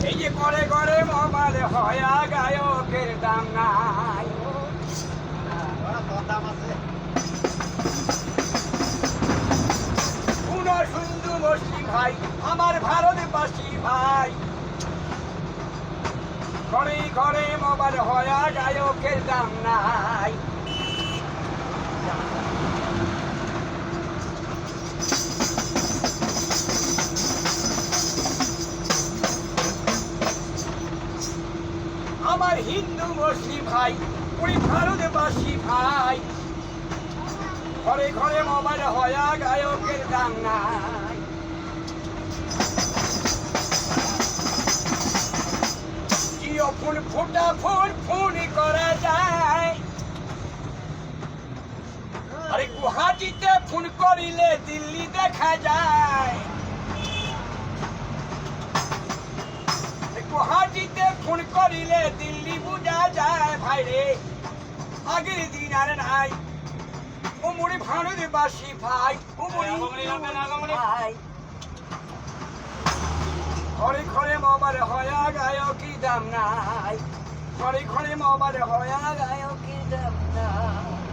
এই যে করে করে মোবাইল হয়া গায়কের দাম নাই। কোন সুন্দর মুসলিম ভাই আমার ভারতবাসী ভাই, ঘরে ঘরে মোবাইল হয়া গায়কের দাম নাই। আমার হিন্দু মুসলিম ভাই ওই ভারতবাসী ভাই, ঘরে ঘরে মোবাইল হয়া গায়কের দাম নাই। জিও ফোন ফোটা ফোন ফোন করা যায়, আরে গুয়াহাটিতে ফোন করিলে দিল্লি দেখা যায়। গুয়াহাটিতে ফোন করিলে দিল্লি বুঝা যায় ভাই রে, আগের দিন আর নাই। ও মুড়ি ভারতবাসী ভাই, ও মুড়ি ভাই, ঘরে ঘরে মোবাইল হয়া গায়কের দাম নাই। ঘরে ঘরে মোবাইল হয়া গায়কের দাম নাই।